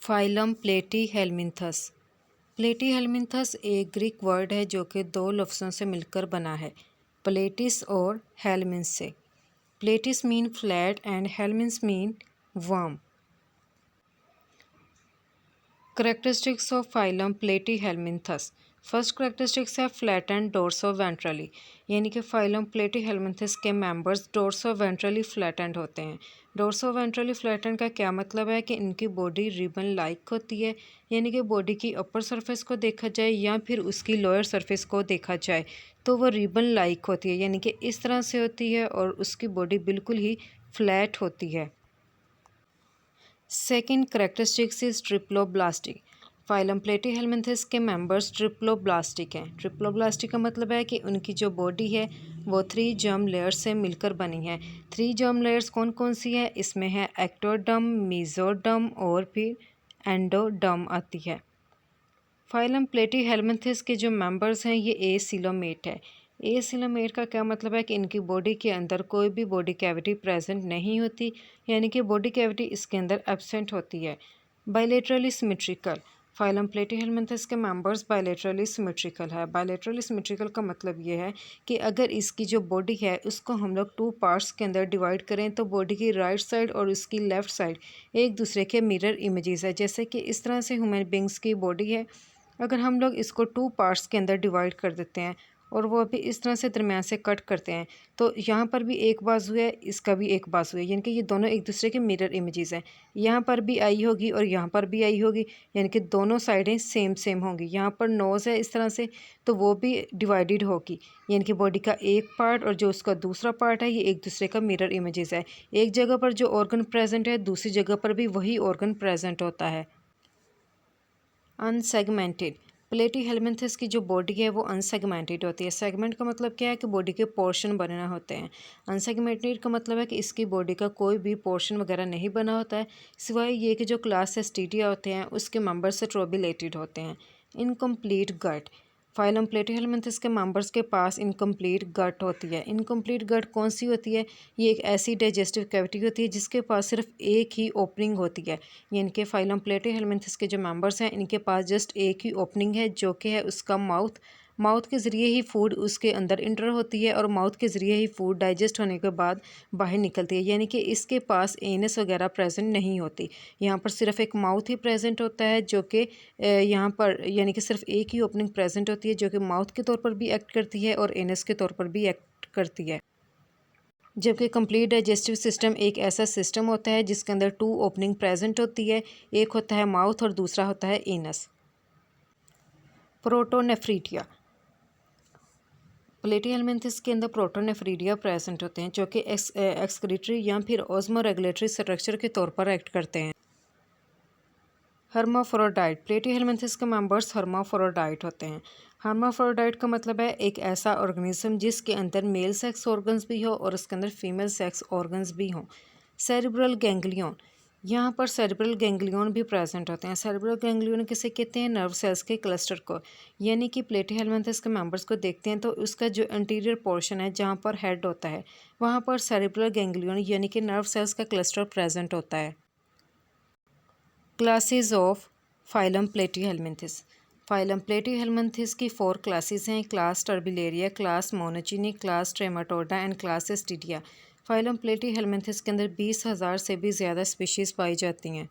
Phylum Platyhelminthes. Platyhelminthes एक Greek word है जो कि दो लफ्ज़ों से मिलकर बना है, प्लेटिस और हेल्मिन्स से। प्लेटिस मीन फ्लैट एंड हेल्मिन्स mean worm. Characteristics of phylum Platyhelminthes। First characteristics है फ्लैटेंड डोर्सो वेंट्रली, यानी कि फाइलम प्लेटीहेल्मिन्थस के मेंबर्स डोर्सो वेंट्रली फ्लैटेंड होते हैं। डोर्सो वेंट्रली फ्लैटेंड का क्या मतलब है कि इनकी बॉडी रिबन लाइक होती है, यानी कि बॉडी की अपर सरफेस को देखा जाए या फिर उसकी लोअर सरफेस को देखा जाए तो वो रिबन लाइक होती है, यानी कि इस तरह से होती है और उसकी बॉडी बिल्कुल ही फ्लैट होती है। Second characteristics is triploblastic. Phylum Platyhelminthes के मेंबर्स ट्रिप्लोब्लास्टिक हैं। ट्रिप्लोब्लास्टिक का मतलब है कि उनकी जो बॉडी है वो 3 जर्म लेयर्स से मिलकर बनी है। 3 जर्म लेयर्स कौन कौन सी है? इसमें है एक्टोडर्म, मेसोडर्म और फिर एंडोडर्म आती है। फाइलम प्लेटीहेल्मिन्थस के जो मेंबर्स हैं ये एसिलोमेट है। एसिलोमेट का क्या मतलब है कि इनकी बॉडी के अंदर कोई भी बॉडी कैविटी प्रेजेंट नहीं होती, यानी कि बॉडी कैविटी इसके अंदर एब्सेंट होती है। Bilaterally symmetrical. फाइलम प्लेटीहेल्मिन्थस के मेंबर्स बायलेटरली सिमेट्रिकल है। बायलेटरली सिमेट्रिकल का मतलब ये है कि अगर इसकी जो बॉडी है उसको हम लोग 2 पार्ट्स के अंदर डिवाइड करें तो बॉडी की राइट साइड और उसकी लेफ़्ट साइड एक दूसरे के मिरर इमेजेस है। जैसे कि इस तरह से ह्यूमन बींग्स की बॉडी है, अगर हम लोग इसको 2 पार्ट्स के अंदर डिवाइड कर देते हैं और वो अभी इस तरह से दरमियान से कट करते हैं तो यहाँ पर भी एक बाजू है, इसका भी एक बाजू है, यानी कि ये दोनों एक दूसरे के मिरर इमेजेस हैं। यहाँ पर भी आई होगी और यहाँ पर भी आई होगी, यानी कि दोनों साइडें सेम सेम होंगी। यहाँ पर नोज़ है इस तरह से तो वो भी डिवाइडेड होगी, यानी कि बॉडी का एक पार्ट और जो उसका दूसरा पार्ट है ये एक दूसरे का मिरर इमेजेस है। एक जगह पर जो ऑर्गन प्रेजेंट है दूसरी जगह पर भी वही ऑर्गन प्रेजेंट होता है। अनसेगमेंटेड। प्लेटीहेल्मिन्थस की जो बॉडी है वो अनसेगमेंटेड होती है। सेगमेंट का मतलब क्या है कि बॉडी के पोर्शन बने होते हैं। अनसेगमेंटेड का मतलब है कि इसकी बॉडी का कोई भी पोर्शन वगैरह नहीं बना होता है, सिवाय ये कि जो क्लास एस्टीडिया होते हैं उसके मेंबर्स से ट्रोबिलेटेड होते हैं। Incomplete gut. फाइलम प्लेटीहेल्मिन्थस के मेंबर्स के पास इनकम्प्लीट गट होती है। इनकम्प्लीट गट कौन सी होती है? ये एक ऐसी डाइजेस्टिव कैविटी होती है जिसके पास सिर्फ एक ही ओपनिंग होती है, यानी कि फाइलम प्लेटीहेल्मिन्थस के जो मेंबर्स हैं इनके पास जस्ट एक ही ओपनिंग है जो कि है उसका माउथ। माउथ के ज़रिए ही फूड उसके अंदर इंटर होती है और माउथ के ज़रिए ही फूड डाइजेस्ट होने के बाद बाहर निकलती है, यानी कि इसके पास एनस वगैरह प्रेजेंट नहीं होती। यहाँ पर सिर्फ एक माउथ ही प्रेजेंट होता है जो कि यहाँ पर यानी कि सिर्फ एक ही ओपनिंग प्रेजेंट होती है जो कि माउथ के तौर पर भी एक्ट करती है और एनस के तौर पर भी एक्ट करती है। जबकि कंप्लीट डाइजेस्टिव सिस्टम एक ऐसा सिस्टम होता है जिसके अंदर 2 ओपनिंग प्रेजेंट होती है, एक होता है माउथ और दूसरा होता है एनस। प्रोटोनेफ्रीटिया। प्लेटीहेल्मिन्थस के अंदर प्रोटोनेफ्रीडिया प्रेजेंट होते हैं जो कि एक्सक्रीटरी या फिर ऑस्मो रेगुलेटरी स्ट्रक्चर के तौर पर एक्ट करते हैं। हर्माफ्रोडाइट। प्लेटीहेल्मिन्थस के मेंबर्स हर्माफ्रोडाइट होते हैं। हर्माफ्रोडाइट का मतलब है एक ऐसा ऑर्गेनिज्म जिसके अंदर मेल सेक्स ऑर्गन्स भी हो और उसके अंदर फीमेल सेक्स ऑर्गन्स भी हों। Cerebral ganglion. यहाँ पर सेरिब्रल गैंग्लियन भी प्रेजेंट होते हैं। सेरिब्रल गैंग्लियन किसे कहते हैं? नर्व सेल्स के क्लस्टर को, यानी कि प्लेटीहेल्मिन्थस के मेंबर्स को देखते हैं तो उसका जो इंटीरियर पोर्शन है जहाँ पर हेड होता है वहाँ पर सेरिब्रल गैंग्लियन यानी कि नर्व सेल्स का क्लस्टर प्रेजेंट होता है। Classes of phylum Platyhelminthes. Phylum Platyhelminthes की 4 क्लासेस हैं। Class Turbellaria, class Monogenea, class Trematoda and class Cestoda. Phylum Platyhelminthes के अंदर 20,000 से भी ज़्यादा स्पीशीज़ पाई जाती हैं।